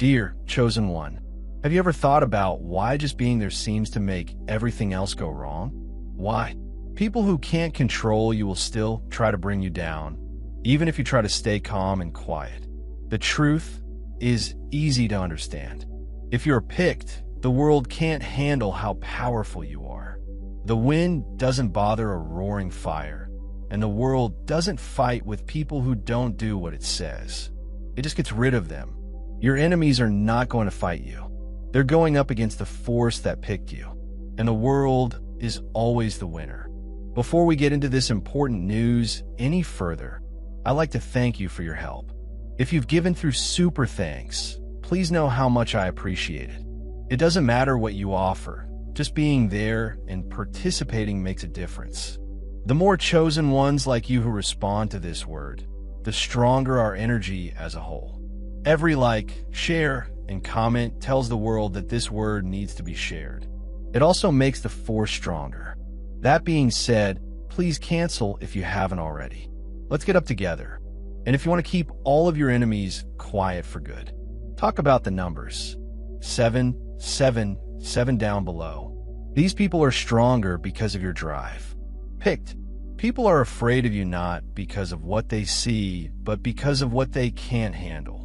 Dear Chosen One, have you ever thought about why just being there seems to make everything else go wrong? Why? People who can't control you will still try to bring you down, even if you try to stay calm and quiet. The truth is easy to understand. If you're picked, the world can't handle how powerful you are. The wind doesn't bother a roaring fire, and the world doesn't fight with people who don't do what it says. It just gets rid of them. Your enemies are not going to fight you. They're going up against the force that picked you, and the world is always the winner. Before we get into this important news any further, I'd like to thank you for your help. If you've given through super thanks, please know how much I appreciate it. It doesn't matter what you offer, just being there and participating makes a difference. The more chosen ones like you who respond to this word, the stronger our energy as a whole. Every like, share, and comment tells the world that this word needs to be shared. It also makes the force stronger. That being said, please cancel if you haven't already. Let's get up together. And if you want to keep all of your enemies quiet for good, talk about the numbers. 7, 7, 7 down below. These people are stronger because of your drive. Picked. People are afraid of you not because of what they see, but because of what they can't handle.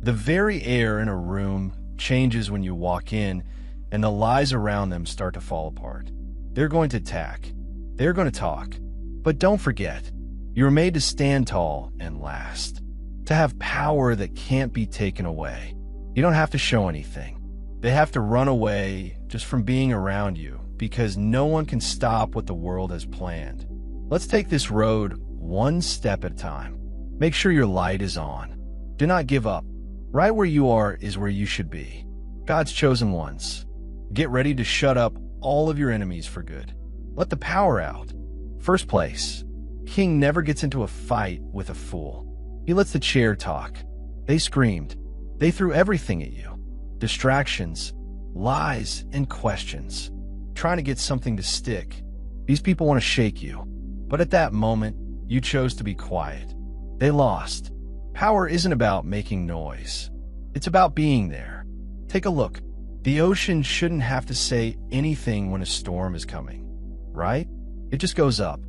The very air in a room changes when you walk in, and the lies around them start to fall apart. They're going to attack. They're going to talk. But don't forget, you were made to stand tall and last, to have power that can't be taken away. You don't have to show anything. They have to run away just from being around you, because no one can stop what the world has planned. Let's take this road one step at a time. Make sure your light is on. Do not give up. Right where you are is where you should be. God's chosen ones. Get ready to shut up all of your enemies for good. Let the power out. First place. King never gets into a fight with a fool. He lets the chair talk. They screamed. They threw everything at you. Distractions, lies, and questions. Trying to get something to stick. These people want to shake you. But at that moment, you chose to be quiet. They lost. Power isn't about making noise. It's about being there. Take a look. The ocean shouldn't have to say anything when a storm is coming, right? It just goes up.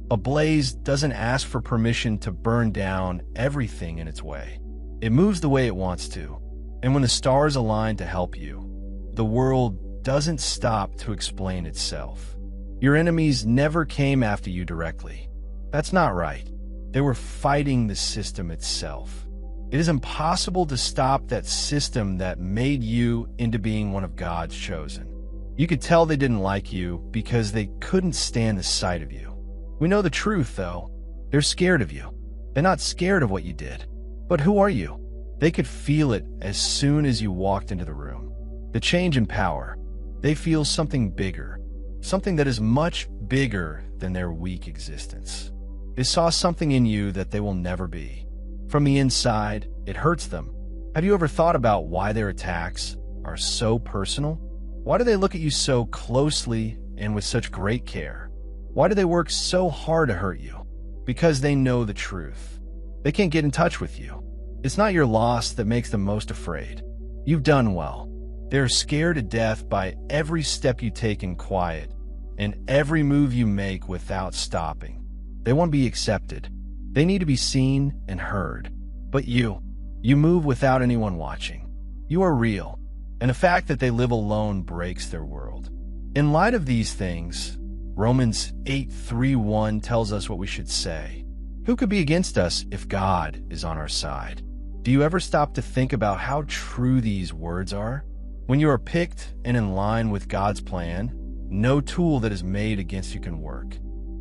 A blaze doesn't ask for permission to burn down everything in its way. It moves the way it wants to. And when the stars align to help you, the world doesn't stop to explain itself. Your enemies never came after you directly. That's not right. They were fighting the system itself. It is impossible to stop that system that made you into being one of God's chosen. You could tell they didn't like you because they couldn't stand the sight of you. We know the truth, though. They're scared of you. They're not scared of what you did. But who are you? They could feel it as soon as you walked into the room. The change in power. They feel something bigger. Something that is much bigger than their weak existence. They saw something in you that they will never be. From the inside, it hurts them. Have you ever thought about why their attacks are so personal? Why do they look at you so closely and with such great care? Why do they work so hard to hurt you? Because they know the truth. They can't get in touch with you. It's not your loss that makes them most afraid. You've done well. They're scared to death by every step you take in quiet and every move you make without stopping. They want to be accepted. They need to be seen and heard. But you move without anyone watching. You are real, and the fact that they live alone breaks their world. In light of these things, Romans 8:3-1 tells us what we should say. Who could be against us if God is on our side? Do you ever stop to think about how true these words are? When you are picked and in line with God's plan, no tool that is made against you can work.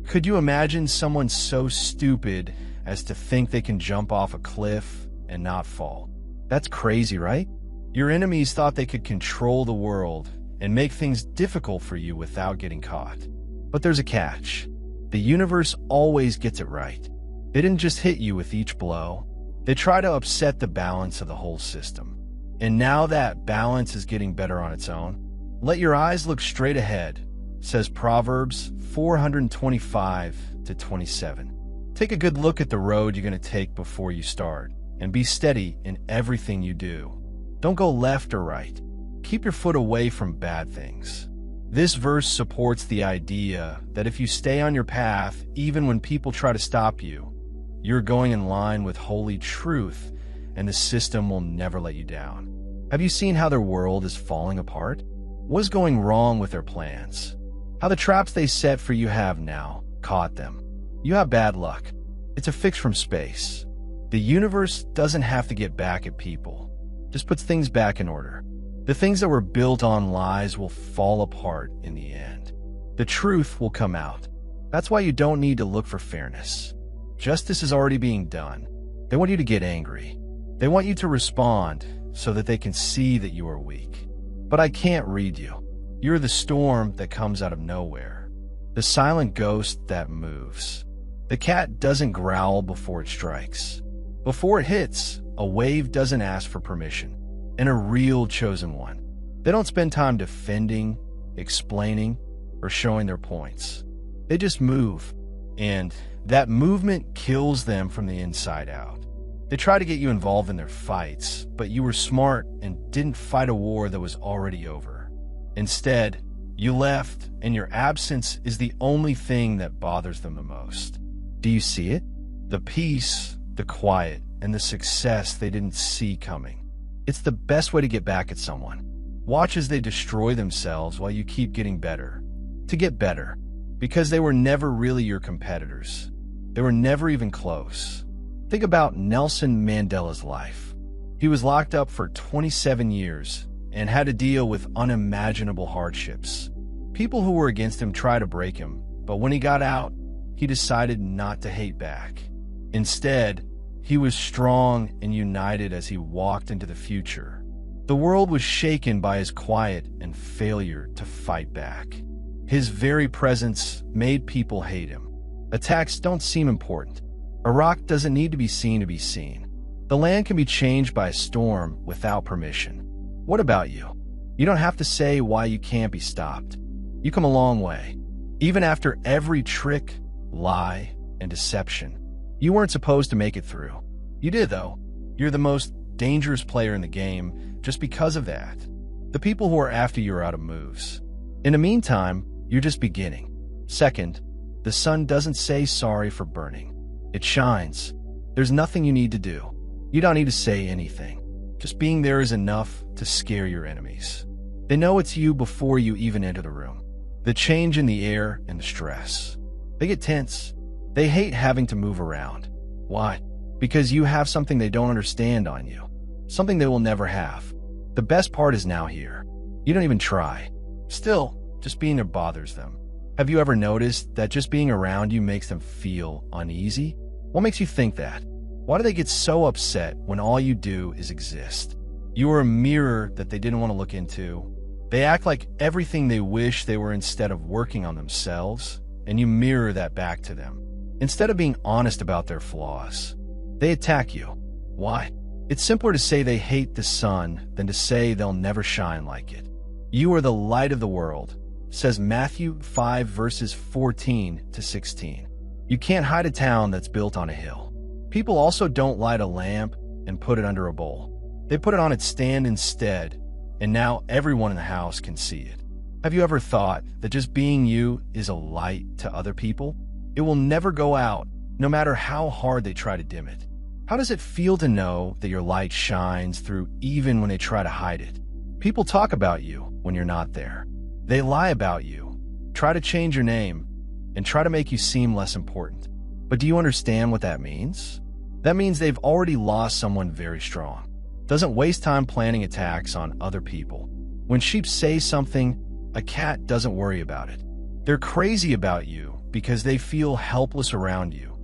Could you imagine someone so stupid as to think they can jump off a cliff and not fall? That's crazy, right? Your enemies thought they could control the world and make things difficult for you without getting caught. But there's a catch. The universe always gets it right. They didn't just hit you with each blow. They try to upset the balance of the whole system. And now that balance is getting better on its own, let your eyes look straight ahead, says Proverbs 425-27. Take a good look at the road you're going to take before you start, and be steady in everything you do. Don't go left or right. Keep your foot away from bad things. This verse supports the idea that if you stay on your path, even when people try to stop you, you're going in line with holy truth, and the system will never let you down. Have you seen how their world is falling apart? What's going wrong with their plans? How the traps they set for you have now caught them. You have bad luck. It's a fix from space. The universe doesn't have to get back at people. Just puts things back in order. The things that were built on lies will fall apart in the end. The truth will come out. That's why you don't need to look for fairness. Justice is already being done. They want you to get angry. They want you to respond so that they can see that you are weak. But I can't read you. You're the storm that comes out of nowhere. The silent ghost that moves. The cat doesn't growl before it strikes. Before it hits, a wave doesn't ask for permission. And a real chosen one. They don't spend time defending, explaining, or showing their points. They just move. And that movement kills them from the inside out. They try to get you involved in their fights, but you were smart and didn't fight a war that was already over. Instead, you left, and your absence is the only thing that bothers them the most. Do you see it? The peace, the quiet, and the success they didn't see coming. It's the best way to get back at someone. Watch as they destroy themselves while you keep getting better. To get better. Because they were never really your competitors. They were never even close. Think about Nelson Mandela's life. He was locked up for 27 years and had to deal with unimaginable hardships. People who were against him tried to break him, but when he got out, he decided not to hate back. Instead, he was strong and united as he walked into the future. The world was shaken by his quiet and failure to fight back. His very presence made people hate him. Attacks don't seem important. A rock doesn't need to be seen. The land can be changed by a storm without permission. What about you? You don't have to say why you can't be stopped. You come a long way. Even after every trick, lie, and deception, you weren't supposed to make it through. You did, though. You're the most dangerous player in the game just because of that. The people who are after you are out of moves. In the meantime, you're just beginning. Second, the sun doesn't say sorry for burning. It shines. There's nothing you need to do. You don't need to say anything. Just being there is enough to scare your enemies. They know it's you before you even enter the room. The change in the air and the stress. They get tense. They hate having to move around. Why? Because you have something they don't understand on you. Something they will never have. The best part is now here. You don't even try. Still, just being there bothers them. Have you ever noticed that just being around you makes them feel uneasy? What makes you think that? Why do they get so upset when all you do is exist? You are a mirror that they didn't want to look into. They act like everything they wish they were instead of working on themselves, and you mirror that back to them. Instead of being honest about their flaws, they attack you. Why? It's simpler to say they hate the sun than to say they'll never shine like it. You are the light of the world, says Matthew 5 verses 14 to 16. You can't hide a town that's built on a hill. People also don't light a lamp and put it under a bowl. They put it on its stand instead, and now everyone in the house can see it. Have you ever thought that just being you is a light to other people? It will never go out, no matter how hard they try to dim it. How does it feel to know that your light shines through even when they try to hide it? People talk about you when you're not there. They lie about you, try to change your name, and try to make you seem less important. But do you understand what that means? That means they've already lost someone very strong. Doesn't waste time planning attacks on other people. When sheep say something, a cat doesn't worry about it. They're crazy about you because they feel helpless around you,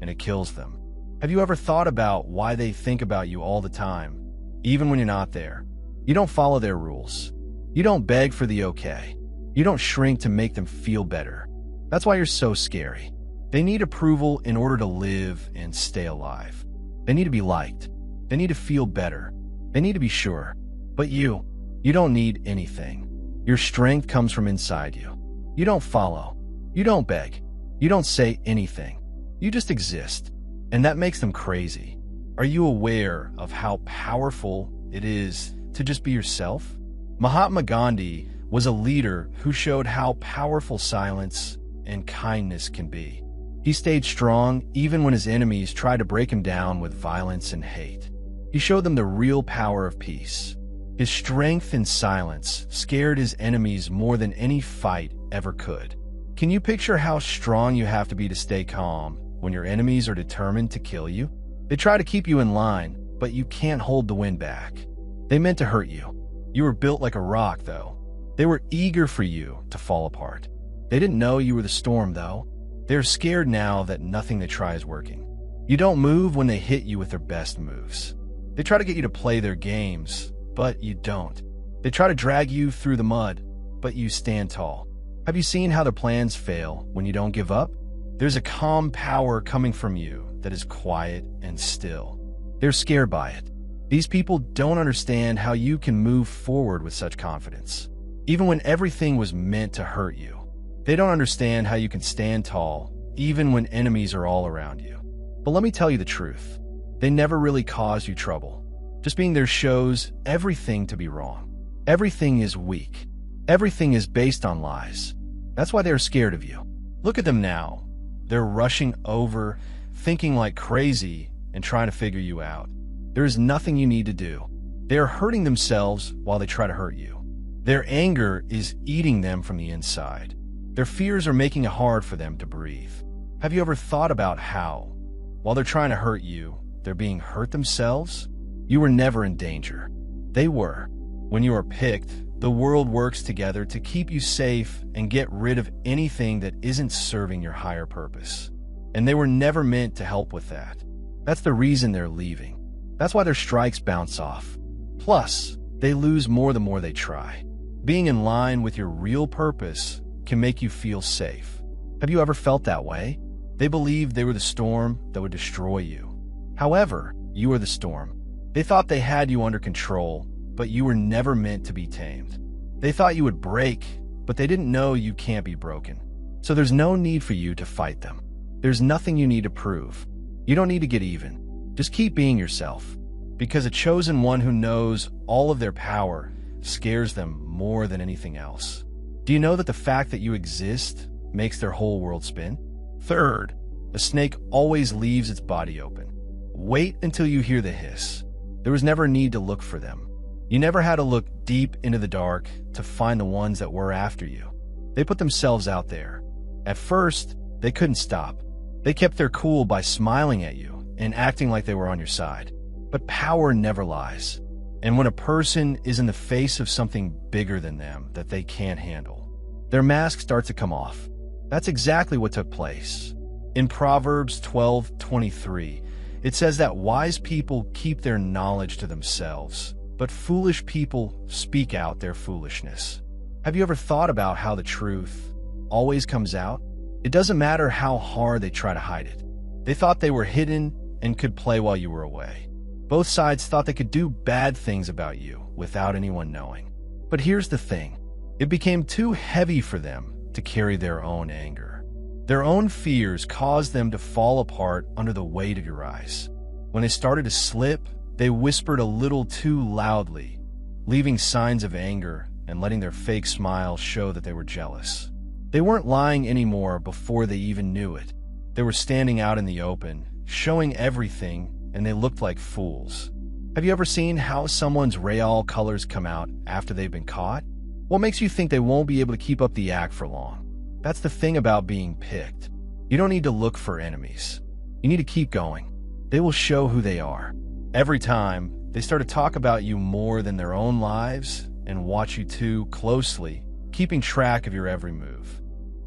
and it kills them. Have you ever thought about why they think about you all the time, even when you're not there? You don't follow their rules. You don't beg for the okay. You don't shrink to make them feel better. That's why you're so scary. They need approval in order to live and stay alive. They need to be liked. They need to feel better. They need to be sure. But you don't need anything. Your strength comes from inside you. You don't follow. You don't beg. You don't say anything. You just exist. And that makes them crazy. Are you aware of how powerful it is to just be yourself? Mahatma Gandhi was a leader who showed how powerful silence and kindness can be. He stayed strong even when his enemies tried to break him down with violence and hate. He showed them the real power of peace. His strength in silence scared his enemies more than any fight ever could. Can you picture how strong you have to be to stay calm when your enemies are determined to kill you? They try to keep you in line, but you can't hold the wind back. They meant to hurt you. You were built like a rock, though. They were eager for you to fall apart. They didn't know you were the storm, though. They're scared now that nothing they try is working. You don't move when they hit you with their best moves. They try to get you to play their games, but you don't. They try to drag you through the mud, but you stand tall. Have you seen how their plans fail when you don't give up? There's a calm power coming from you that is quiet and still. They're scared by it. These people don't understand how you can move forward with such confidence, even when everything was meant to hurt you. They don't understand how you can stand tall, even when enemies are all around you. But let me tell you the truth. They never really caused you trouble. Just being there shows everything to be wrong. Everything is weak. Everything is based on lies. That's why they're scared of you. Look at them now. They're rushing over, thinking like crazy, and trying to figure you out. There is nothing you need to do. They are hurting themselves while they try to hurt you. Their anger is eating them from the inside. Their fears are making it hard for them to breathe. Have you ever thought about how, while they're trying to hurt you, they're being hurt themselves? You were never in danger. They were. When you are picked, the world works together to keep you safe and get rid of anything that isn't serving your higher purpose. And they were never meant to help with that. That's the reason they're leaving. That's why their strikes bounce off. Plus, they lose more the more they try. Being in line with your real purpose can make you feel safe. Have you ever felt that way? They believed they were the storm that would destroy you. However, you are the storm. They thought they had you under control, but you were never meant to be tamed. They thought you would break, but they didn't know you can't be broken. So there's no need for you to fight them. There's nothing you need to prove. You don't need to get even. Just keep being yourself, because a chosen one who knows all of their power scares them more than anything else. Do you know that the fact that you exist makes their whole world spin? Third, a snake always leaves its body open. Wait until you hear the hiss. There was never a need to look for them. You never had to look deep into the dark to find the ones that were after you. They put themselves out there. At first, they couldn't stop. They kept their cool by smiling at you and acting like they were on your side. But power never lies. And when a person is in the face of something bigger than them that they can't handle, their mask starts to come off. That's exactly what took place. In Proverbs 12:23, it says that wise people keep their knowledge to themselves, but foolish people speak out their foolishness. Have you ever thought about how the truth always comes out? It doesn't matter how hard they try to hide it. They thought they were hidden and could play while you were away. Both sides thought they could do bad things about you without anyone knowing. But here's the thing. It became too heavy for them to carry their own anger. Their own fears caused them to fall apart under the weight of your eyes. When they started to slip, they whispered a little too loudly, leaving signs of anger and letting their fake smile show that they were jealous. They weren't lying anymore before they even knew it. They were standing out in the open, showing everything, and they looked like fools. Have you ever seen how someone's real colors come out after they've been caught? What makes you think they won't be able to keep up the act for long? That's the thing about being picked. You don't need to look for enemies. You need to keep going. They will show who they are. Every time, they start to talk about you more than their own lives and watch you too closely, keeping track of your every move.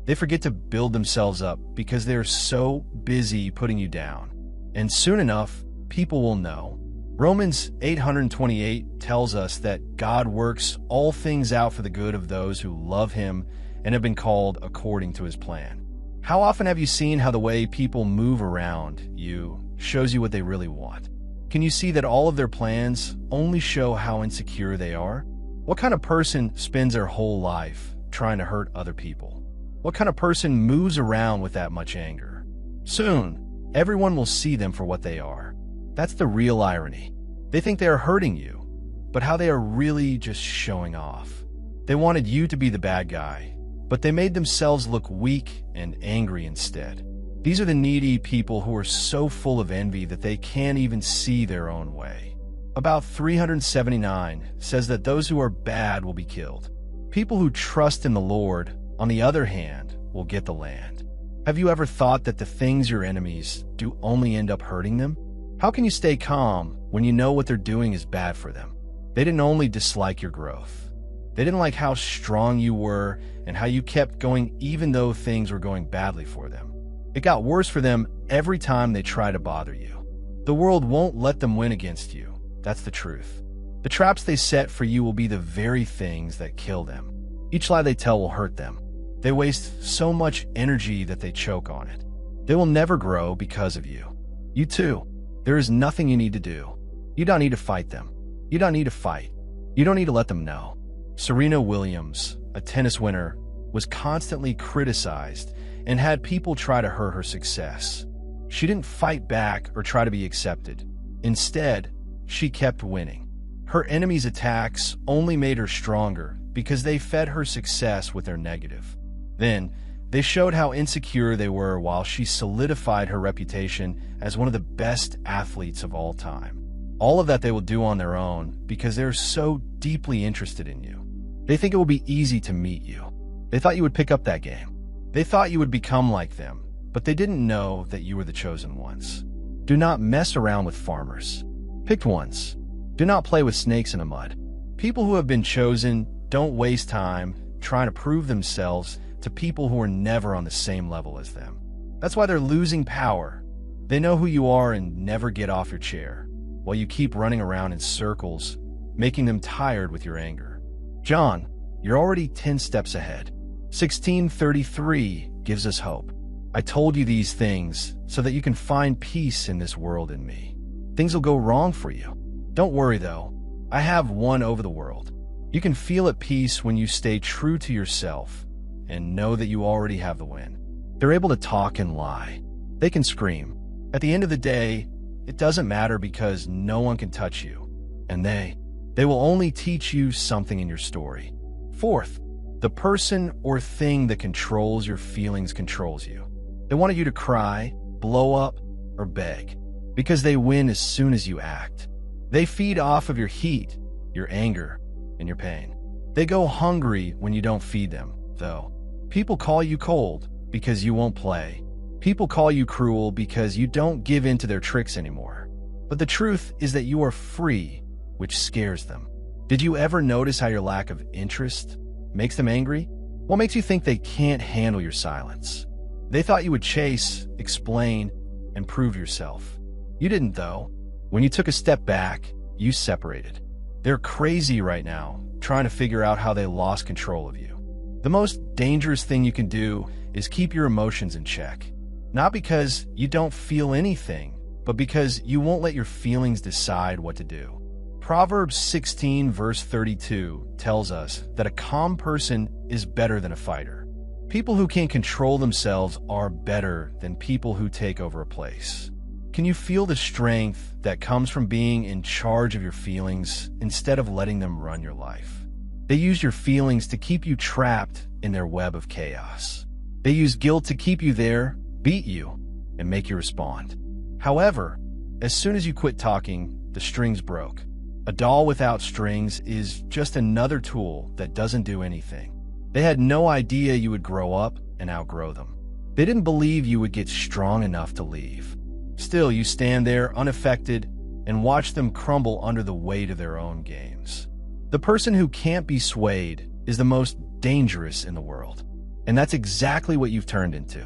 They forget to build themselves up because they're so busy putting you down. And soon enough, people will know. Romans 8:28 tells us that God works all things out for the good of those who love him and have been called according to his plan. How often have you seen how the way people move around you shows you what they really want? Can you see that all of their plans only show how insecure they are? What kind of person spends their whole life trying to hurt other people? What kind of person moves around with that much anger? Soon, everyone will see them for what they are. That's the real irony. They think they are hurting you, but how they are really just showing off. They wanted you to be the bad guy, but they made themselves look weak and angry instead. These are the needy people who are so full of envy that they can't even see their own way. About 379 says that those who are bad will be killed. People who trust in the Lord, on the other hand, will get the land. Have you ever thought that the things your enemies do only end up hurting them? How can you stay calm when you know what they're doing is bad for them? They didn't only dislike your growth. They didn't like how strong you were and how you kept going even though things were going badly for them. It got worse for them every time they try to bother you. The world won't let them win against you. That's the truth. The traps they set for you will be the very things that kill them. Each lie they tell will hurt them. They waste so much energy that they choke on it. They will never grow because of you. You too. There is nothing you need to do. You don't need to fight them. You don't need to fight. You don't need to let them know. Serena Williams, a tennis winner, was constantly criticized and had people try to hurt her success. She didn't fight back or try to be accepted. Instead, she kept winning. Her enemies' attacks only made her stronger because they fed her success with their negative. Then, they showed how insecure they were while she solidified her reputation as one of the best athletes of all time. All of that they will do on their own because they're so deeply interested in you. They think it will be easy to meet you. They thought you would pick up that game. They thought you would become like them, but they didn't know that you were the chosen ones. Do not mess around with farmers. Picked ones. Do not play with snakes in the mud. People who have been chosen don't waste time trying to prove themselves to people who are never on the same level as them. That's why they're losing power. They know who you are and never get off your chair, while you keep running around in circles, making them tired with your anger. John, you're already 10 steps ahead. 1633 gives us hope. I told you these things so that you can find peace in this world in me. Things will go wrong for you. Don't worry though. I have won over the world. You can feel at peace when you stay true to yourself and know that you already have the win. They're able to talk and lie. They can scream. At the end of the day, it doesn't matter because no one can touch you. And they will only teach you something in your story. Fourth, the person or thing that controls your feelings controls you. They wanted you to cry, blow up, or beg, because they win as soon as you act. They feed off of your heat, your anger, and your pain. They go hungry when you don't feed them, though. People call you cold because you won't play. People call you cruel because you don't give in to their tricks anymore. But the truth is that you are free, which scares them. Did you ever notice how your lack of interest makes them angry? What makes you think they can't handle your silence? They thought you would chase, explain, and prove yourself. You didn't, though. When you took a step back, you separated. They're crazy right now, trying to figure out how they lost control of you. The most dangerous thing you can do is keep your emotions in check. Not because you don't feel anything, but because you won't let your feelings decide what to do. Proverbs 16 verse 32 tells us that a calm person is better than a fighter. People who can't control themselves are better than people who take over a place. Can you feel the strength that comes from being in charge of your feelings instead of letting them run your life? They use your feelings to keep you trapped in their web of chaos. They use guilt to keep you there, beat you, and make you respond. However, as soon as you quit talking, the strings broke. A doll without strings is just another tool that doesn't do anything. They had no idea you would grow up and outgrow them. They didn't believe you would get strong enough to leave. Still, you stand there unaffected and watch them crumble under the weight of their own games. The person who can't be swayed is the most dangerous in the world. And that's exactly what you've turned into.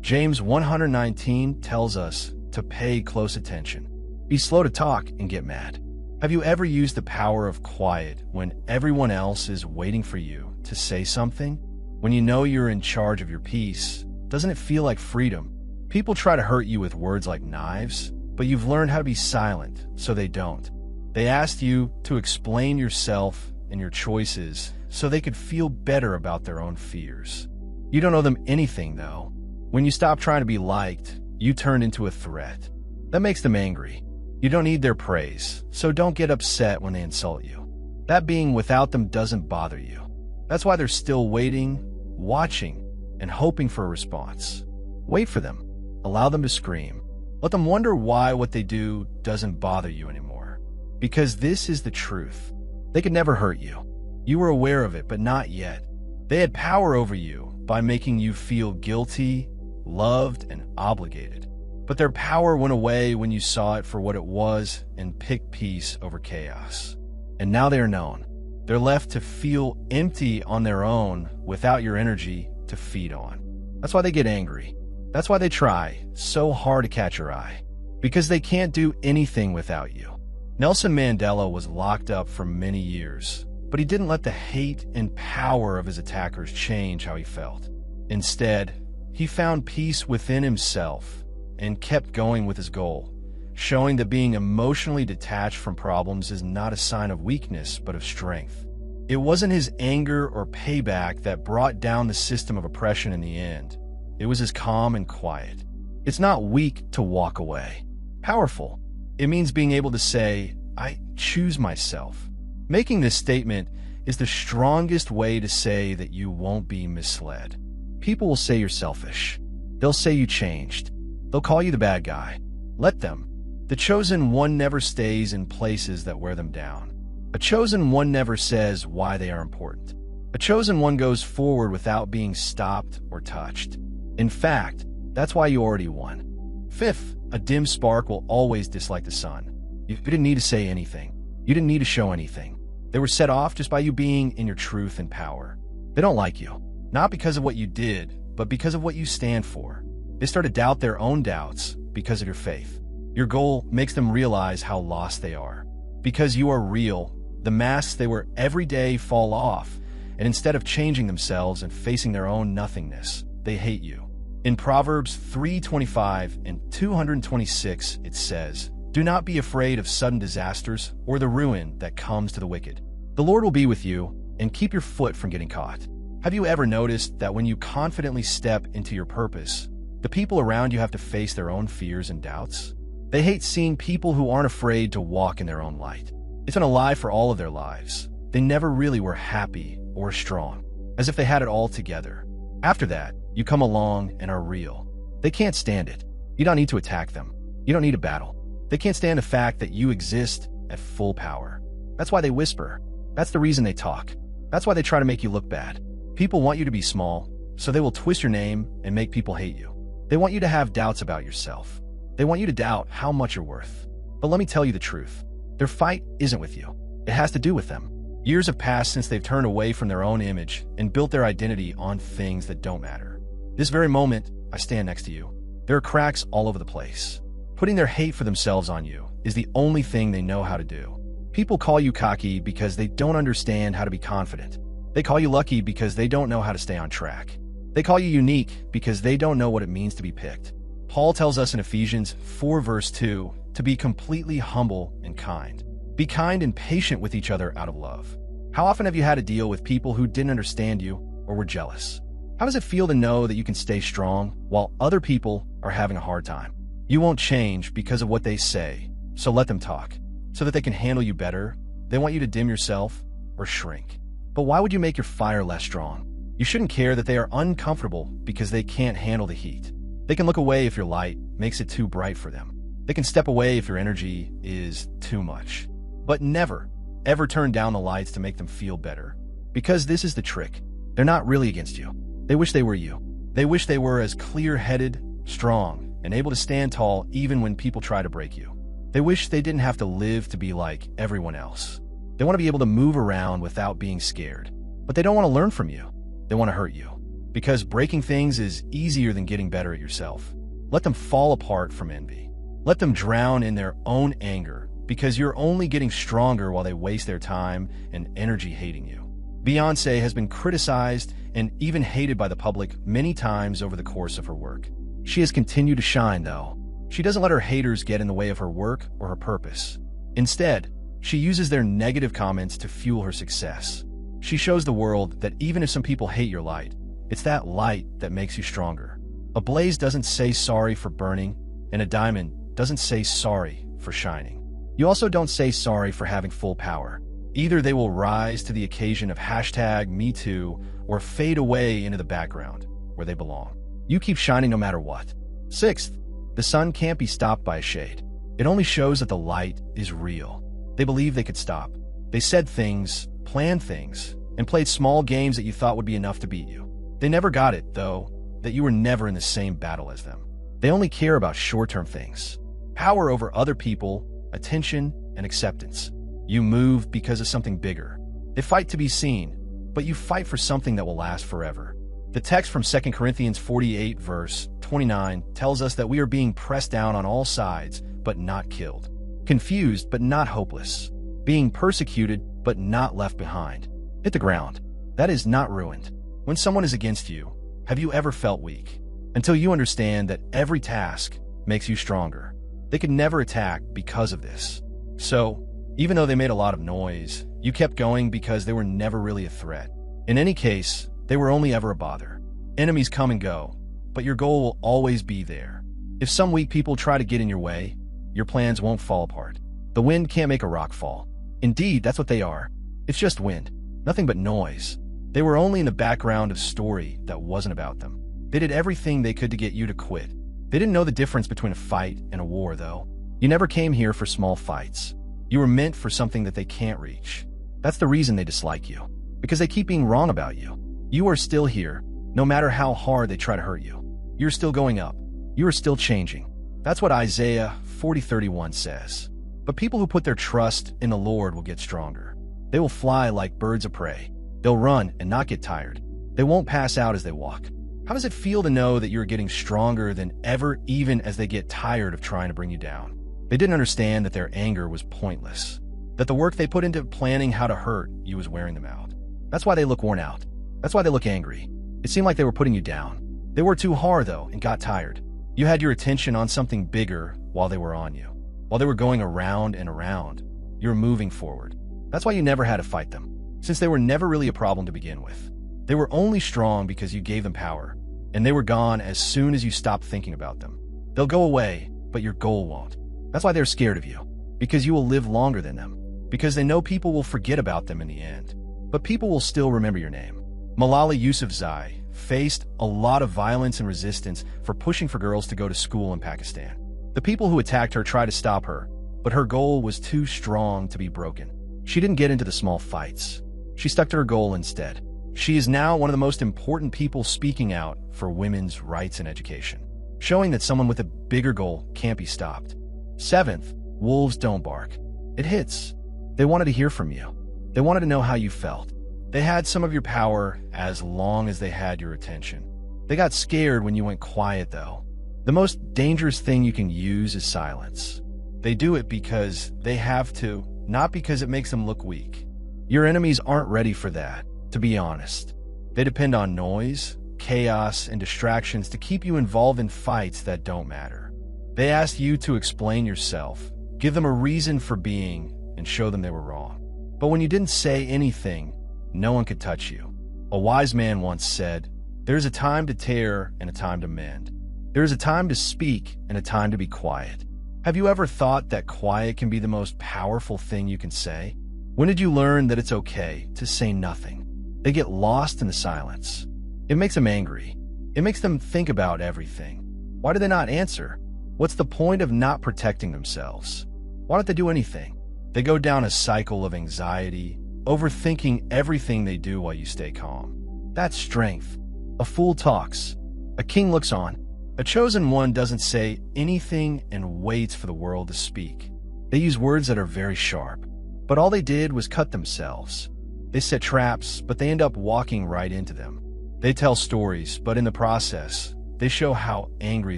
James 119 tells us to pay close attention. Be slow to talk and get mad. Have you ever used the power of quiet when everyone else is waiting for you to say something? When you know you're in charge of your peace, doesn't it feel like freedom? People try to hurt you with words like knives, but you've learned how to be silent, so they don't. They asked you to explain yourself and your choices so they could feel better about their own fears. You don't owe them anything, though. When you stop trying to be liked, you turn into a threat. That makes them angry. You don't need their praise, so don't get upset when they insult you. That being without them doesn't bother you. That's why they're still waiting, watching, and hoping for a response. Wait for them. Allow them to scream. Let them wonder why what they do doesn't bother you anymore. Because this is the truth. They could never hurt you. You were aware of it, but not yet. They had power over you by making you feel guilty, loved, and obligated. But their power went away when you saw it for what it was and picked peace over chaos. And now they are known. They're left to feel empty on their own without your energy to feed on. That's why they get angry. That's why they try so hard to catch your eye. Because they can't do anything without you. Nelson Mandela was locked up for many years, but he didn't let the hate and power of his attackers change how he felt. Instead, he found peace within himself and kept going with his goal, showing that being emotionally detached from problems is not a sign of weakness, but of strength. It wasn't his anger or payback that brought down the system of oppression in the end. It was his calm and quiet. It's not weak to walk away. Powerful. It means being able to say, I choose myself. Making this statement is the strongest way to say that you won't be misled. People will say you're selfish. They'll say you changed. They'll call you the bad guy. Let them. The chosen one never stays in places that wear them down. A chosen one never says why they are important. A chosen one goes forward without being stopped or touched. In fact, that's why you already won. Fifth, a dim spark will always dislike the sun. You didn't need to say anything. You didn't need to show anything. They were set off just by you being in your truth and power. They don't like you, not because of what you did, but because of what you stand for. They start to doubt their own doubts because of your faith. Your goal makes them realize how lost they are. Because you are real, the masks they wear every day fall off, and instead of changing themselves and facing their own nothingness, they hate you. In Proverbs 3:25 and 226, it says, Do not be afraid of sudden disasters or the ruin that comes to the wicked. The Lord will be with you and keep your foot from getting caught. Have you ever noticed that when you confidently step into your purpose, the people around you have to face their own fears and doubts? They hate seeing people who aren't afraid to walk in their own light. It's been a lie for all of their lives. They never really were happy or strong, as if they had it all together. After that, you come along and are real. They can't stand it. You don't need to attack them. You don't need a battle. They can't stand the fact that you exist at full power. That's why they whisper. That's the reason they talk. That's why they try to make you look bad. People want you to be small, so they will twist your name and make people hate you. They want you to have doubts about yourself. They want you to doubt how much you're worth. But let me tell you the truth. Their fight isn't with you. It has to do with them. Years have passed since they've turned away from their own image and built their identity on things that don't matter. This very moment, I stand next to you. There are cracks all over the place. Putting their hate for themselves on you is the only thing they know how to do. People call you cocky because they don't understand how to be confident. They call you lucky because they don't know how to stay on track. They call you unique because they don't know what it means to be picked. Paul tells us in Ephesians 4 verse 2 to be completely humble and kind. Be kind and patient with each other out of love. How often have you had to deal with people who didn't understand you or were jealous? How does it feel to know that you can stay strong while other people are having a hard time? You won't change because of what they say, so let them talk. So that they can handle you better, they want you to dim yourself or shrink. But why would you make your fire less strong? You shouldn't care that they are uncomfortable because they can't handle the heat. They can look away if your light makes it too bright for them. They can step away if your energy is too much. But never, ever turn down the lights to make them feel better. Because this is the trick. They're not really against you. They wish they were you. They wish they were as clear-headed, strong, and able to stand tall even when people try to break you. They wish they didn't have to live to be like everyone else. They want to be able to move around without being scared. But they don't want to learn from you. They want to hurt you. Because breaking things is easier than getting better at yourself. Let them fall apart from envy. Let them drown in their own anger, because you're only getting stronger while they waste their time and energy hating you. Beyoncé has been criticized and even hated by the public many times over the course of her work. She has continued to shine, though. She doesn't let her haters get in the way of her work or her purpose. Instead, she uses their negative comments to fuel her success. She shows the world that even if some people hate your light, it's that light that makes you stronger. A blaze doesn't say sorry for burning, and a diamond doesn't say sorry for shining. You also don't say sorry for having full power. Either they will rise to the occasion of #MeToo or fade away into the background where they belong. You keep shining no matter what. Sixth, the sun can't be stopped by a shade. It only shows that the light is real. They believe they could stop. They said things, planned things, and played small games that you thought would be enough to beat you. They never got it, though, that you were never in the same battle as them. They only care about short-term things. Power over other people, attention, and acceptance. You move because of something bigger. They fight to be seen, but you fight for something that will last forever. The text from 2 Corinthians 48, verse 29, tells us that we are being pressed down on all sides, but not killed. Confused, but not hopeless. Being persecuted, but not left behind. Hit the ground. That is not ruined. When someone is against you, have you ever felt weak? Until you understand that every task makes you stronger. They could never attack because of this. So, even though they made a lot of noise, you kept going because they were never really a threat. In any case, they were only ever a bother. Enemies come and go, but your goal will always be there. If some weak people try to get in your way, your plans won't fall apart. The wind can't make a rock fall. Indeed, that's what they are. It's just wind, nothing but noise. They were only in the background of a story that wasn't about them. They did everything they could to get you to quit. They didn't know the difference between a fight and a war, though. You never came here for small fights. You were meant for something that they can't reach. That's the reason they dislike you, because they keep being wrong about you. You are still here, no matter how hard they try to hurt you. You're still going up. You are still changing. That's what Isaiah 40:31 says. But people who put their trust in the Lord will get stronger. They will fly like birds of prey. They'll run and not get tired. They won't pass out as they walk. How does it feel to know that you're getting stronger than ever, even as they get tired of trying to bring you down? They didn't understand that their anger was pointless, that the work they put into planning how to hurt you was wearing them out. That's why they look worn out. That's why they look angry. It seemed like they were putting you down. They worked too hard, though, and got tired. You had your attention on something bigger while they were on you. While they were going around and around, you were moving forward. That's why you never had to fight them, since they were never really a problem to begin with. They were only strong because you gave them power, and they were gone as soon as you stopped thinking about them. They'll go away, but your goal won't. That's why they're scared of you, because you will live longer than them, because they know people will forget about them in the end. But people will still remember your name. Malala Yousafzai faced a lot of violence and resistance for pushing for girls to go to school in Pakistan. The people who attacked her tried to stop her, but her goal was too strong to be broken. She didn't get into the small fights. She stuck to her goal instead. She is now one of the most important people speaking out for women's rights and education, showing that someone with a bigger goal can't be stopped. Seventh, wolves don't bark. It hits. They wanted to hear from you. They wanted to know how you felt. They had some of your power as long as they had your attention. They got scared when you went quiet, though. The most dangerous thing you can use is silence. They do it because they have to, not because it makes them look weak. Your enemies aren't ready for that, to be honest. They depend on noise, chaos, and distractions to keep you involved in fights that don't matter. They ask you to explain yourself, give them a reason for being, and show them they were wrong. But when you didn't say anything, no one could touch you. A wise man once said, "There's a time to tear and a time to mend. There is a time to speak and a time to be quiet." Have you ever thought that quiet can be the most powerful thing you can say? When did you learn that it's okay to say nothing? They get lost in the silence. It makes them angry. It makes them think about everything. Why do they not answer? What's the point of not protecting themselves? Why don't they do anything? They go down a cycle of anxiety, overthinking everything they do while you stay calm. That's strength. A fool talks. A king looks on. A chosen one doesn't say anything and waits for the world to speak. They use words that are very sharp. But all they did was cut themselves. They set traps, but they end up walking right into them. They tell stories, but in the process, they show how angry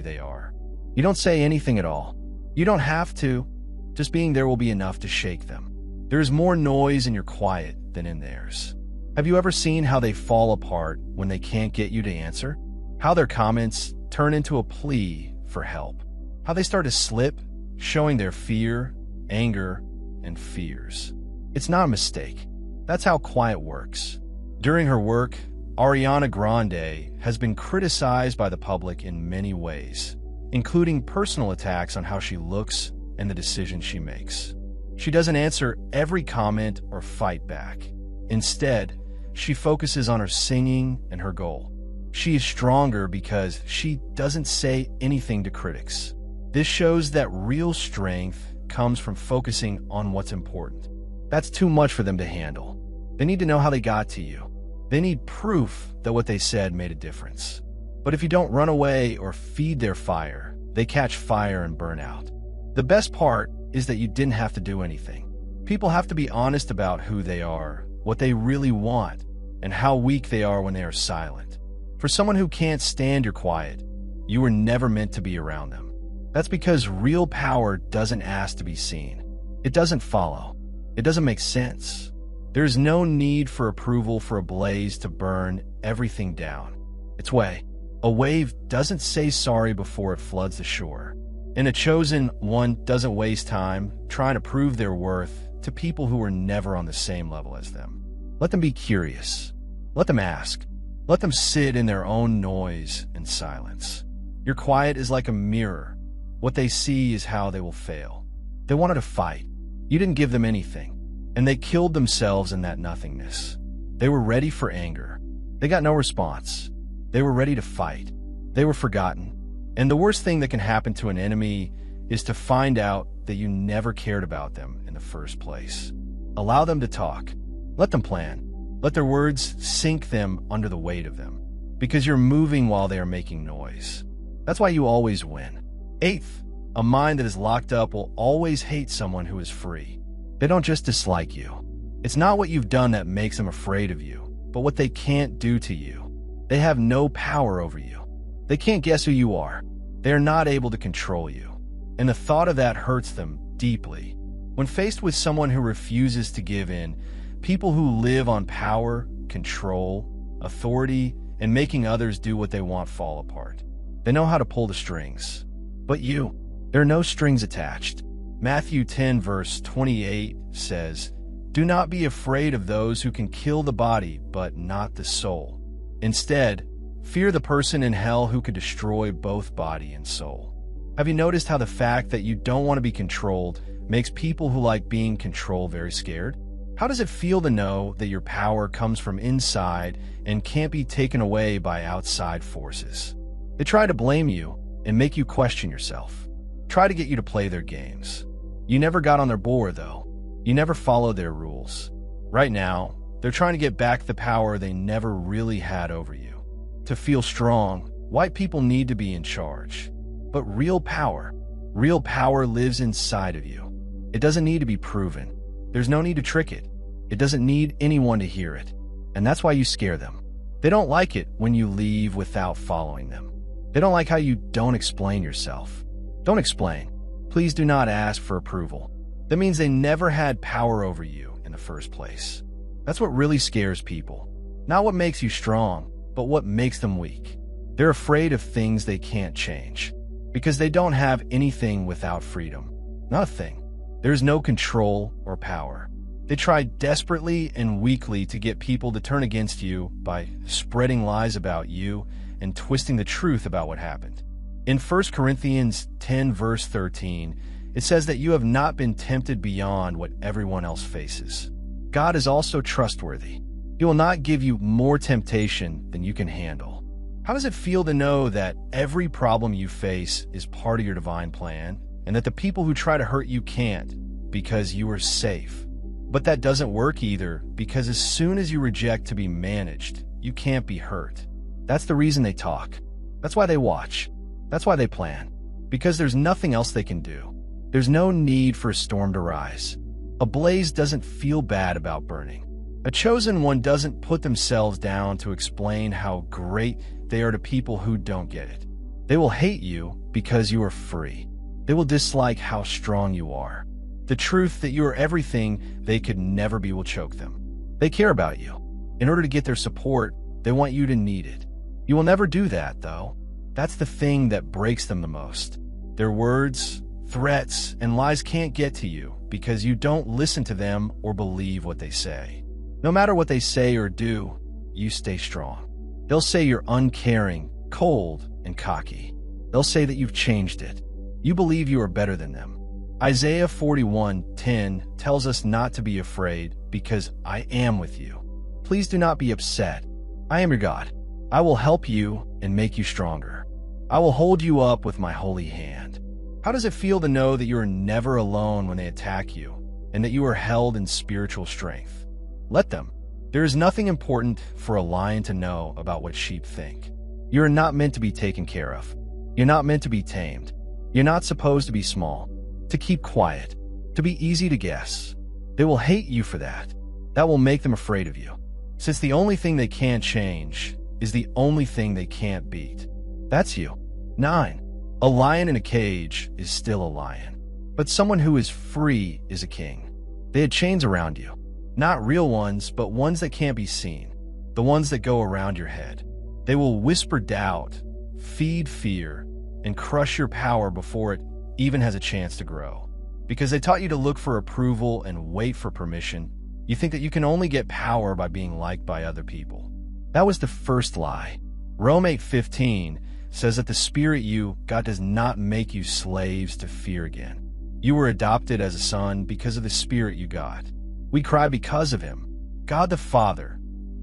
they are. You don't say anything at all. You don't have to. Just being there will be enough to shake them. There is more noise in your quiet than in theirs. Have you ever seen how they fall apart when they can't get you to answer? How their comments turn into a plea for help? How they start to slip, showing their fear, anger, and fears? It's not a mistake. That's how quiet works. During her work, Ariana Grande has been criticized by the public in many ways, including personal attacks on how she looks and the decisions she makes. She doesn't answer every comment or fight back. Instead, she focuses on her singing and her goal. She is stronger because she doesn't say anything to critics. This shows that real strength comes from focusing on what's important. That's too much for them to handle. They need to know how they got to you. They need proof that what they said made a difference. But if you don't run away or feed their fire, they catch fire and burn out. The best part is that you didn't have to do anything. People have to be honest about who they are, what they really want, and how weak they are when they are silent. For someone who can't stand your quiet, you were never meant to be around them. That's because real power doesn't ask to be seen. It doesn't follow. It doesn't make sense. There's no need for approval for a blaze to burn everything down. Its way. A wave doesn't say sorry before it floods the shore. And a chosen one doesn't waste time trying to prove their worth to people who are never on the same level as them. Let them be curious. Let them ask. Let them sit in their own noise and silence. Your quiet is like a mirror. What they see is how they will fail. They wanted to fight. You didn't give them anything. And they killed themselves in that nothingness. They were ready for anger. They got no response. They were ready to fight. They were forgotten. And the worst thing that can happen to an enemy is to find out that you never cared about them in the first place. Allow them to talk. Let them plan. Let their words sink them under the weight of them. Because you're moving while they are making noise. That's why you always win. Eighth, a mind that is locked up will always hate someone who is free. They don't just dislike you. It's not what you've done that makes them afraid of you, but what they can't do to you. They have no power over you. They can't guess who you are. They are not able to control you. And the thought of that hurts them deeply. When faced with someone who refuses to give in, people who live on power, control, authority, and making others do what they want fall apart. They know how to pull the strings. But you, there are no strings attached. Matthew 10 verse 28 says, "Do not be afraid of those who can kill the body, but not the soul. Instead, fear the person in hell who could destroy both body and soul." Have you noticed how the fact that you don't want to be controlled makes people who like being controlled very scared? How does it feel to know that your power comes from inside and can't be taken away by outside forces? They try to blame you and make you question yourself. Try to get you to play their games. You never got on their board, though. You never followed their rules. Right now, they're trying to get back the power they never really had over you. To feel strong, white people need to be in charge. But real power lives inside of you. It doesn't need to be proven. There's no need to trick it. It doesn't need anyone to hear it. And that's why you scare them. They don't like it when you leave without following them. They don't like how you don't explain yourself. Don't explain. Please do not ask for approval. That means they never had power over you in the first place. That's what really scares people. Not what makes you strong, but what makes them weak. They're afraid of things they can't change. Because they don't have anything without freedom. Not a thing. There's no control or power. They try desperately and weakly to get people to turn against you by spreading lies about you and twisting the truth about what happened. In 1 Corinthians 10 verse 13, it says that you have not been tempted beyond what everyone else faces. God is also trustworthy. He will not give you more temptation than you can handle. How does it feel to know that every problem you face is part of your divine plan, and that the people who try to hurt you can't because you are safe? But that doesn't work either, because as soon as you reject to be managed, you can't be hurt. That's the reason they talk. That's why they watch. That's why they plan. Because there's nothing else they can do. There's no need for a storm to rise. A blaze doesn't feel bad about burning. A chosen one doesn't put themselves down to explain how great they are to people who don't get it. They will hate you because you are free. They will dislike how strong you are. The truth that you are everything they could never be will choke them. They care about you. In order to get their support, they want you to need it. You will never do that, though. That's the thing that breaks them the most. Their words, threats, and lies can't get to you because you don't listen to them or believe what they say. No matter what they say or do, you stay strong. They'll say you're uncaring, cold, and cocky. They'll say that you've changed it. You believe you are better than them. Isaiah 41:10 tells us not to be afraid because I am with you. Please do not be upset. I am your God. I will help you and make you stronger. I will hold you up with my holy hand. How does it feel to know that you are never alone when they attack you and that you are held in spiritual strength? Let them. There is nothing important for a lion to know about what sheep think. You are not meant to be taken care of. You're not meant to be tamed. You're not supposed to be small, to keep quiet, to be easy to guess. They will hate you for that. That will make them afraid of you. Since the only thing they can't change is the only thing they can't beat. That's you. 9. A lion in a cage is still a lion, but someone who is free is a king. They had chains around you. Not real ones, but ones that can't be seen. The ones that go around your head. They will whisper doubt, feed fear, and crush your power before it even has a chance to grow. Because they taught you to look for approval and wait for permission, you think that you can only get power by being liked by other people. That was the first lie. Rome 8:15 says that the spirit you got does not make you slaves to fear again. You were adopted as a son because of the spirit you got. We cry because of him. God the Father.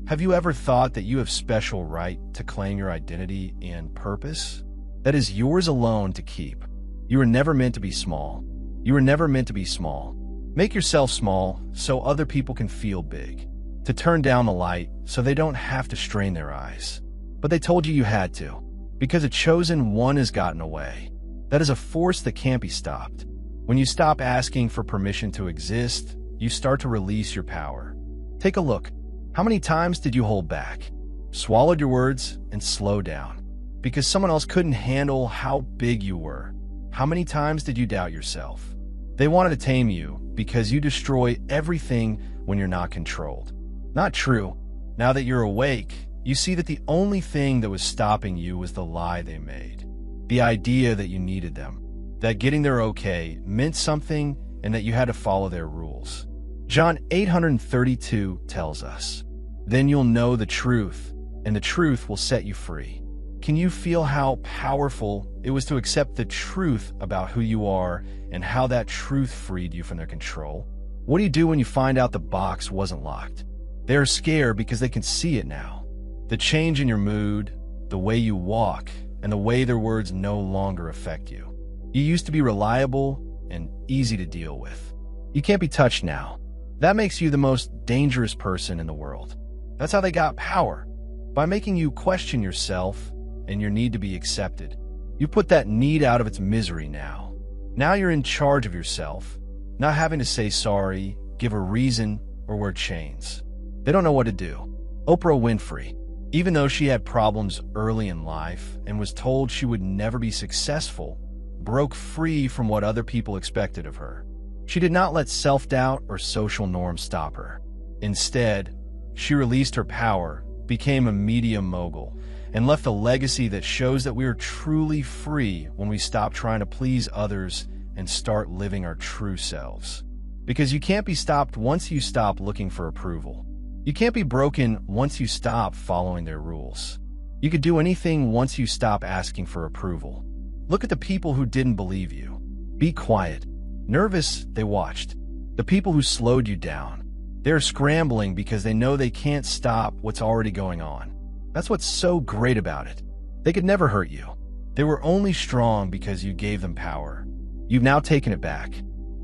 Have you ever thought that you have special right to claim your identity and purpose? That is yours alone to keep. You were never meant to be small. You were never meant to be small. Make yourself small so other people can feel big. To turn down the light so they don't have to strain their eyes. But they told you had to, because a chosen one has gotten away. That is a force that can't be stopped. When you stop asking for permission to exist, you start to release your power. Take a look. How many times did you hold back? Swallowed your words and slow down. Because someone else couldn't handle how big you were. How many times did you doubt yourself? They wanted to tame you because you destroy everything when you're not controlled. Not true. Now that you're awake, you see that the only thing that was stopping you was the lie they made. The idea that you needed them. That getting their okay meant something and that you had to follow their rules. John 8:32 tells us, "Then you'll know the truth, and the truth will set you free." Can you feel how powerful it was to accept the truth about who you are and how that truth freed you from their control? What do you do when you find out the box wasn't locked? They are scared because they can see it now. The change in your mood, the way you walk, and the way their words no longer affect you. You used to be reliable and easy to deal with. You can't be touched now. That makes you the most dangerous person in the world. That's how they got power, by making you question yourself and your need to be accepted. You put that need out of its misery now. Now you're in charge of yourself, not having to say sorry, give a reason, or wear chains. They don't know what to do. Oprah Winfrey, even though she had problems early in life and was told she would never be successful, broke free from what other people expected of her. She did not let self-doubt or social norms stop her. Instead, she released her power, became a media mogul, and left a legacy that shows that we are truly free when we stop trying to please others and start living our true selves. Because you can't be stopped once you stop looking for approval. You can't be broken once you stop following their rules. You could do anything once you stop asking for approval. Look at the people who didn't believe you. Be quiet. Nervous, they watched. The people who slowed you down. They're scrambling because they know they can't stop what's already going on. That's what's so great about it. They could never hurt you. They were only strong because you gave them power. You've now taken it back.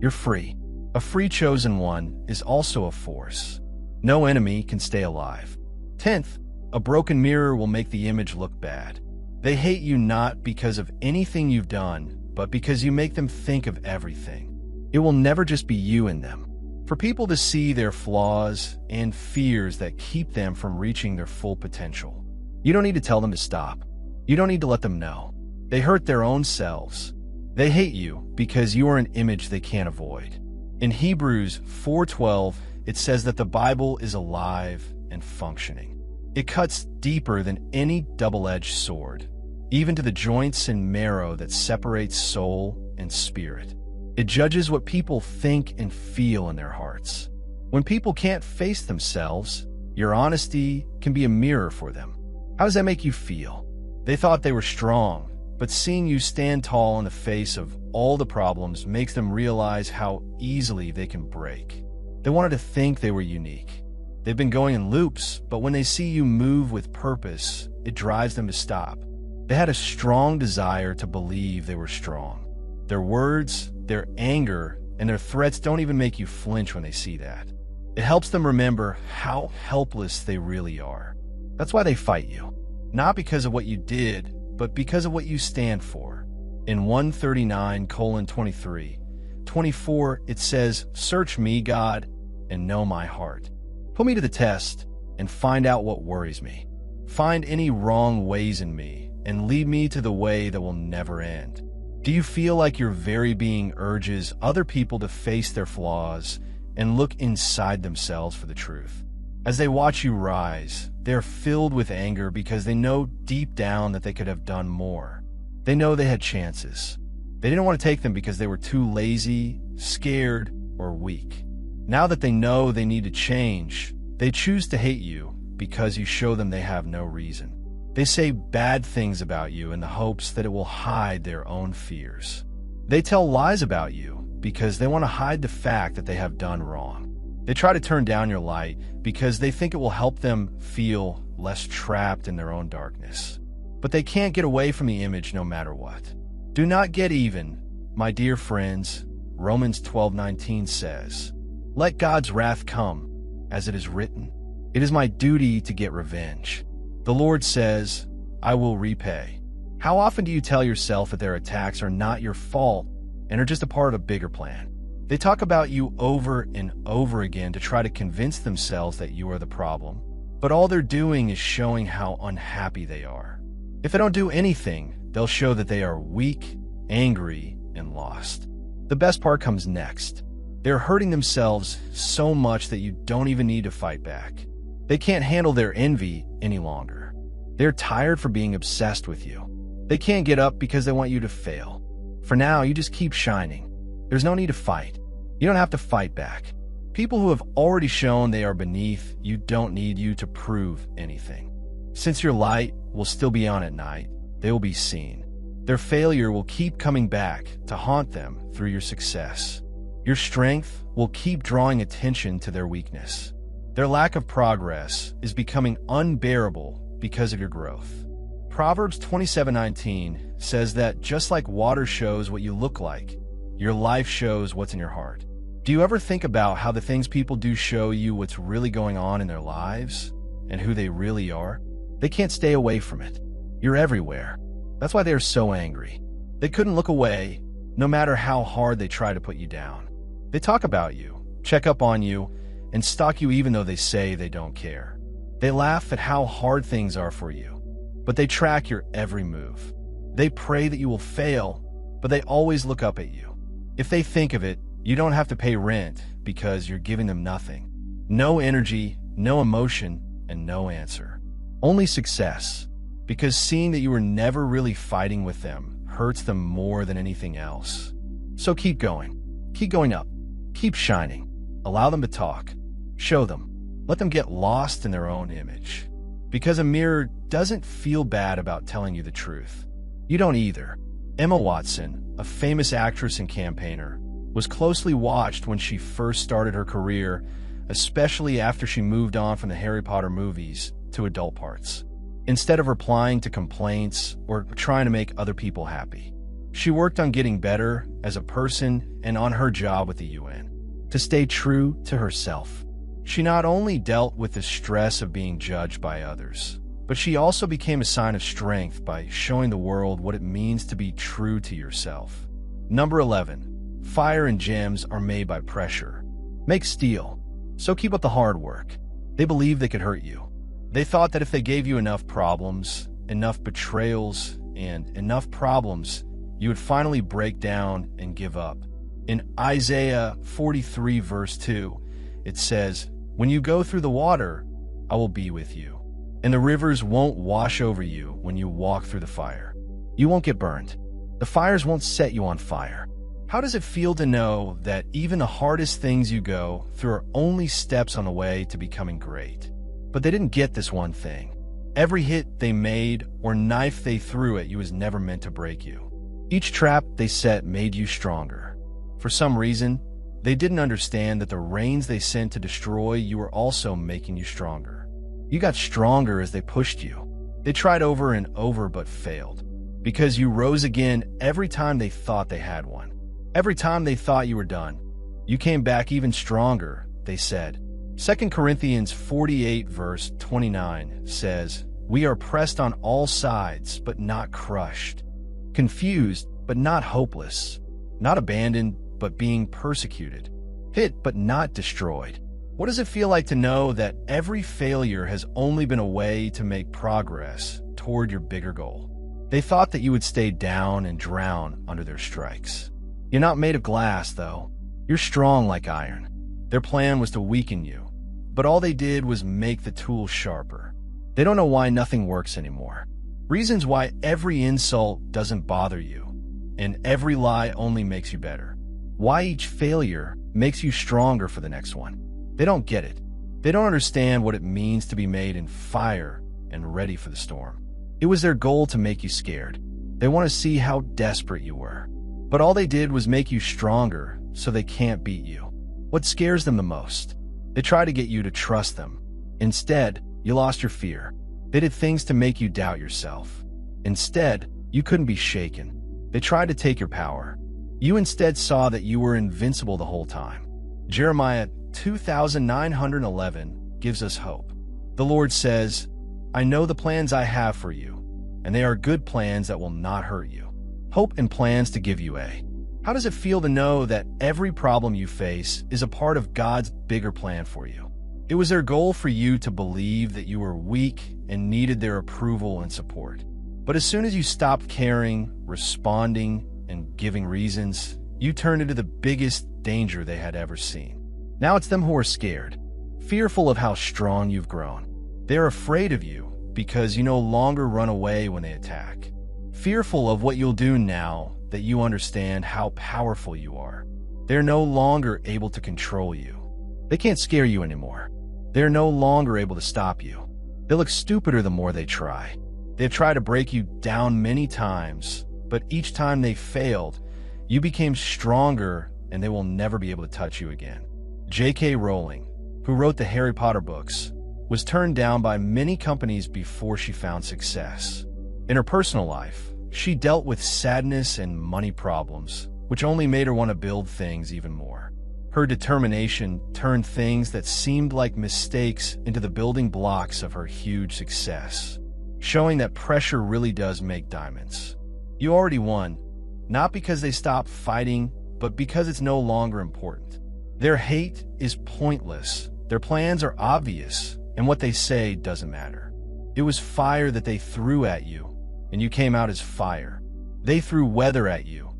You're free. A free chosen one is also a force. No enemy can stay alive. 10th, a broken mirror will make the image look bad. They hate you not because of anything you've done, but because you make them think of everything. It will never just be you in them. For people to see their flaws and fears that keep them from reaching their full potential. You don't need to tell them to stop. You don't need to let them know. They hurt their own selves. They hate you because you are an image they can't avoid. In Hebrews 4:12, it says that the Bible is alive and functioning. It cuts deeper than any double-edged sword, even to the joints and marrow that separates soul and spirit. It judges what people think and feel in their hearts. When people can't face themselves, your honesty can be a mirror for them. How does that make you feel? They thought they were strong, but seeing you stand tall in the face of all the problems makes them realize how easily they can break. They wanted to think they were unique. They've been going in loops, but when they see you move with purpose, it drives them to stop. They had a strong desire to believe they were strong. Their words, their anger, and their threats don't even make you flinch when they see that. It helps them remember how helpless they really are. That's why they fight you. Not because of what you did, but because of what you stand for. In 139:23-24, it says, "Search me, God, and know my heart. Put me to the test and find out what worries me. Find any wrong ways in me and lead me to the way that will never end." Do you feel like your very being urges other people to face their flaws and look inside themselves for the truth? As they watch you rise, they're filled with anger because they know deep down that they could have done more. They know they had chances. They didn't want to take them because they were too lazy, scared, or weak. Now that they know they need to change, they choose to hate you because you show them they have no reason. They say bad things about you in the hopes that it will hide their own fears. They tell lies about you because they want to hide the fact that they have done wrong. They try to turn down your light because they think it will help them feel less trapped in their own darkness. But they can't get away from the image no matter what. Do not get even, my dear friends. Romans 12:19 says, "Let God's wrath come, as it is written. It is my duty to get revenge. The Lord says, I will repay." How often do you tell yourself that their attacks are not your fault and are just a part of a bigger plan? They talk about you over and over again to try to convince themselves that you are the problem, but all they're doing is showing how unhappy they are. If they don't do anything, they'll show that they are weak, angry, and lost. The best part comes next. They're hurting themselves so much that you don't even need to fight back. They can't handle their envy any longer. They're tired for being obsessed with you. They can't get up because they want you to fail. For now, you just keep shining. There's no need to fight. You don't have to fight back. People who have already shown they are beneath you don't need you to prove anything. Since your light will still be on at night, they will be seen. Their failure will keep coming back to haunt them through your success. Your strength will keep drawing attention to their weakness. Their lack of progress is becoming unbearable because of your growth. Proverbs 27:19 says that just like water shows what you look like, your life shows what's in your heart. Do you ever think about how the things people do show you what's really going on in their lives and who they really are? They can't stay away from it. You're everywhere. That's why they are so angry. They couldn't look away, no matter how hard they try to put you down. They talk about you, check up on you, and stalk you even though they say they don't care. They laugh at how hard things are for you, but they track your every move. They pray that you will fail, but they always look up at you. If they think of it, you don't have to pay rent because you're giving them nothing. No energy, no emotion, and no answer. Only success, because seeing that you were never really fighting with them hurts them more than anything else. So keep going. Keep going up. Keep shining. Allow them to talk. Show them. Let them get lost in their own image. Because a mirror doesn't feel bad about telling you the truth. You don't either. Emma Watson, a famous actress and campaigner, was closely watched when she first started her career, especially after she moved on from the Harry Potter movies to adult parts. Instead of replying to complaints or trying to make other people happy, she worked on getting better as a person and on her job with the UN. To stay true to herself, she not only dealt with the stress of being judged by others, but she also became a sign of strength by showing the world what it means to be true to yourself. Number 11. Fire and gems are made by pressure. Make steel, so keep up the hard work. They believed they could hurt you. They thought that if they gave you enough problems, enough betrayals, and enough problems, you would finally break down and give up. In Isaiah 43 verse 2, it says, "When you go through the water, I will be with you, and the rivers won't wash over you when you walk through the fire. You won't get burned. The fires won't set you on fire." How does it feel to know that even the hardest things you go through are only steps on the way to becoming great? But they didn't get this one thing. Every hit they made or knife they threw at you was never meant to break you. Each trap they set made you stronger. For some reason, they didn't understand that the rains they sent to destroy you were also making you stronger. You got stronger as they pushed you. They tried over and over but failed, because you rose again every time they thought they had one. Every time they thought you were done, you came back even stronger, they said. 2 Corinthians 48 verse 29 says, "We are pressed on all sides, but not crushed. Confused, but not hopeless. Not abandoned, but being persecuted. Hit, but not destroyed." What does it feel like to know that every failure has only been a way to make progress toward your bigger goal? They thought that you would stay down and drown under their strikes. You're not made of glass, though. You're strong like iron. Their plan was to weaken you, but all they did was make the tools sharper. They don't know why nothing works anymore. Reasons why every insult doesn't bother you, and every lie only makes you better. Why each failure makes you stronger for the next one. They don't get it. They don't understand what it means to be made in fire and ready for the storm. It was their goal to make you scared. They want to see how desperate you were. But all they did was make you stronger so they can't beat you. What scares them the most? They try to get you to trust them. Instead, you lost your fear. They did things to make you doubt yourself. Instead, you couldn't be shaken. They tried to take your power. You instead saw that you were invincible the whole time. Jeremiah 2911 gives us hope. The Lord says, "I know the plans I have for you, and they are good plans that will not hurt you." Hope and plans to give you a. How does it feel to know that every problem you face is a part of God's bigger plan for you? It was their goal for you to believe that you were weak and needed their approval and support. But as soon as you stopped caring, responding, and giving reasons, you turned into the biggest danger they had ever seen. Now it's them who are scared, fearful of how strong you've grown. They're afraid of you because you no longer run away when they attack. Fearful of what you'll do now that you understand how powerful you are. They're no longer able to control you. They can't scare you anymore. They're no longer able to stop you. They look stupider the more they try. They've tried to break you down many times, but each time they failed, you became stronger and they will never be able to touch you again. J.K. Rowling, who wrote the Harry Potter books, was turned down by many companies before she found success. In her personal life, she dealt with sadness and money problems, which only made her want to build things even more. Her determination turned things that seemed like mistakes into the building blocks of her huge success, showing that pressure really does make diamonds. You already won, not because they stopped fighting, but because it's no longer important. Their hate is pointless, their plans are obvious, and what they say doesn't matter. It was fire that they threw at you, and you came out as fire. They threw weather at you,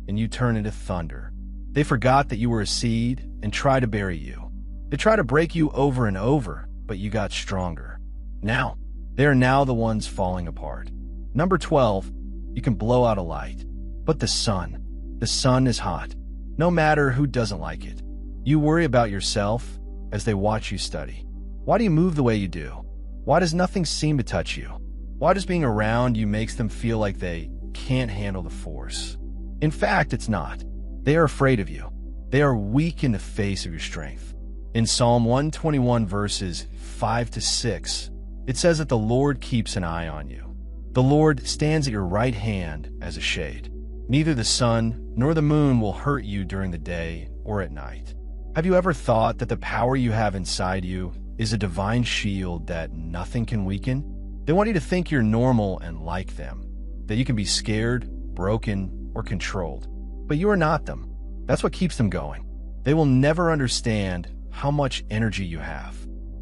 and you turned into thunder. They forgot that you were a seed and tried to bury you. They tried to break you over and over, but you got stronger. Now, they are now the ones falling apart. Number 12, you can blow out a light. But the sun is hot, no matter who doesn't like it. You worry about yourself as they watch you study. Why do you move the way you do? Why does nothing seem to touch you? Why does being around you makes them feel like they can't handle the force? In fact, it's not. They are afraid of you. They are weak in the face of your strength. In Psalm 121 verses 5 to 6, it says that the Lord keeps an eye on you. The Lord stands at your right hand as a shade. Neither the sun nor the moon will hurt you during the day or at night. Have you ever thought that the power you have inside you is a divine shield that nothing can weaken? They want you to think you're normal and like them, that you can be scared, broken, or controlled. But you are not them. That's what keeps them going. They will never understand how much energy you have.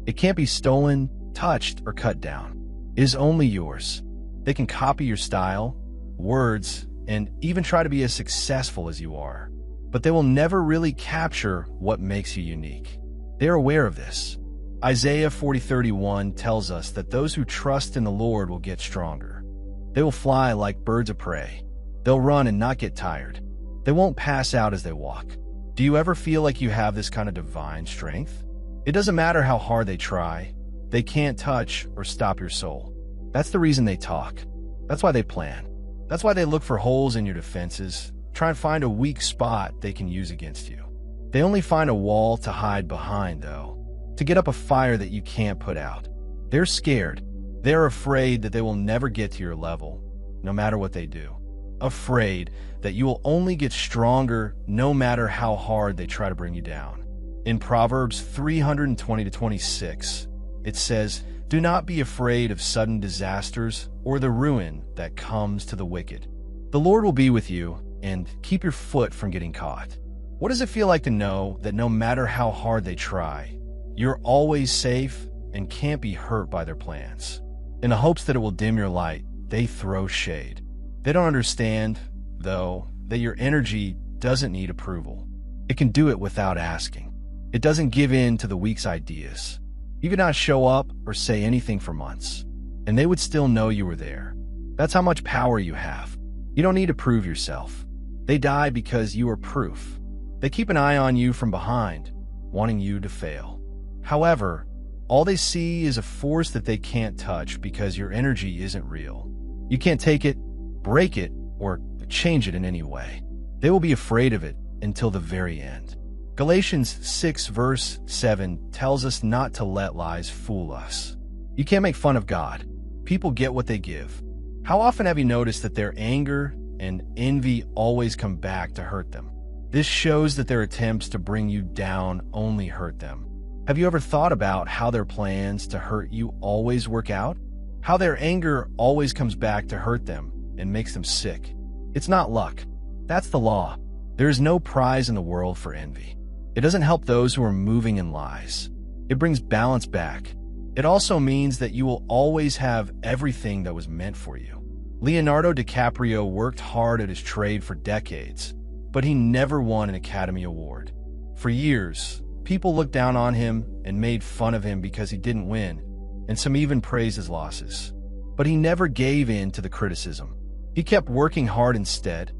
It can't be stolen, touched, or cut down. It is only yours. They can copy your style, words, and even try to be as successful as you are. But they will never really capture what makes you unique. They are aware of this. Isaiah 40:31 tells us that those who trust in the Lord will get stronger. They will fly like birds of prey. They'll run and not get tired. They won't pass out as they walk. Do you ever feel like you have this kind of divine strength? It doesn't matter how hard they try. They can't touch or stop your soul. That's the reason they talk. That's why they plan. That's why they look for holes in your defenses, try and find a weak spot they can use against you. They only find a wall to hide behind, though, to get up a fire that you can't put out. They're scared. They're afraid that they will never get to your level, no matter what they do. Afraid that you will only get stronger no matter how hard they try to bring you down. In Proverbs 320-26, it says, "Do not be afraid of sudden disasters or the ruin that comes to the wicked. The Lord will be with you and keep your foot from getting caught." What does it feel like to know that no matter how hard they try, you're always safe and can't be hurt by their plans? In the hopes that it will dim your light, they throw shade. They don't understand, though, that your energy doesn't need approval. It can do it without asking. It doesn't give in to the weak's ideas. You could not show up or say anything for months, and they would still know you were there. That's how much power you have. You don't need to prove yourself. They die because you are proof. They keep an eye on you from behind, wanting you to fail. However, all they see is a force that they can't touch because your energy isn't real. You can't take it, break it, or change it in any way. They will be afraid of it until the very end. Galatians 6 verse 7 tells us not to let lies fool us. You can't make fun of God. People get what they give. How often have you noticed that their anger and envy always come back to hurt them? This shows that their attempts to bring you down only hurt them. Have you ever thought about how their plans to hurt you always work out? How their anger always comes back to hurt them and makes them sick? It's not luck. That's the law. There is no prize in the world for envy. It doesn't help those who are moving in lies. It brings balance back. It also means that you will always have everything that was meant for you. Leonardo DiCaprio worked hard at his trade for decades, but he never won an Academy Award. For years, people looked down on him and made fun of him because he didn't win, and some even praised his losses. But he never gave in to the criticism. He kept working hard instead,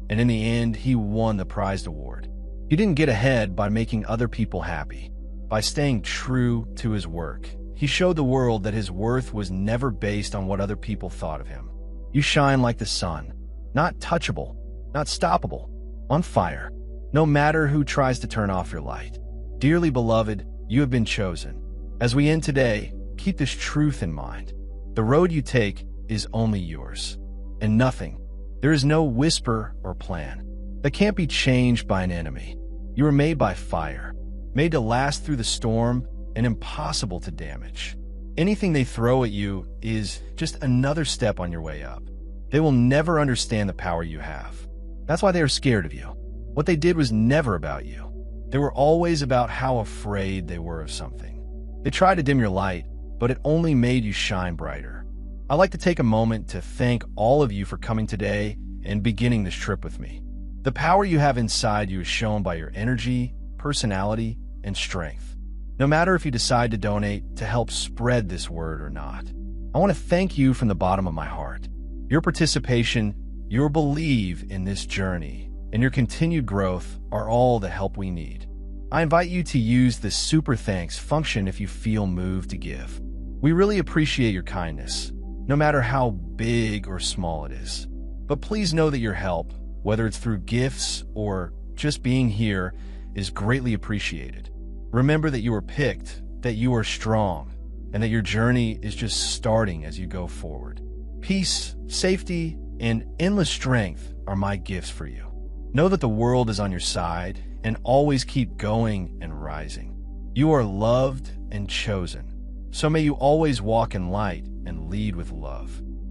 and in the end, he won the prized award. He didn't get ahead by making other people happy. By staying true to his work, he showed the world that his worth was never based on what other people thought of him. You shine like the sun, not touchable, not stoppable, on fire, no matter who tries to turn off your light. Dearly beloved, you have been chosen. As we end today, keep this truth in mind. The road you take is only yours, and nothing. There is no whisper or plan that can't be changed by an enemy. You are made by fire, made to last through the storm and impossible to damage. Anything they throw at you is just another step on your way up. They will never understand the power you have. That's why they are scared of you. What they did was never about you. They were always about how afraid they were of something. They tried to dim your light, but it only made you shine brighter. I'd like to take a moment to thank all of you for coming today and beginning this trip with me. The power you have inside you is shown by your energy, personality, and strength. No matter if you decide to donate to help spread this word or not, I want to thank you from the bottom of my heart. Your participation, your belief in this journey, and your continued growth are all the help we need. I invite you to use the super thanks function if you feel moved to give. We really appreciate your kindness, no matter how big or small it is. But please know that your help, whether it's through gifts or just being here, is greatly appreciated. Remember that you are picked, that you are strong, and that your journey is just starting as you go forward. Peace, safety, and endless strength are my gifts for you. Know that the world is on your side, and always keep going and rising. You are loved and chosen, so may you always walk in light and lead with love.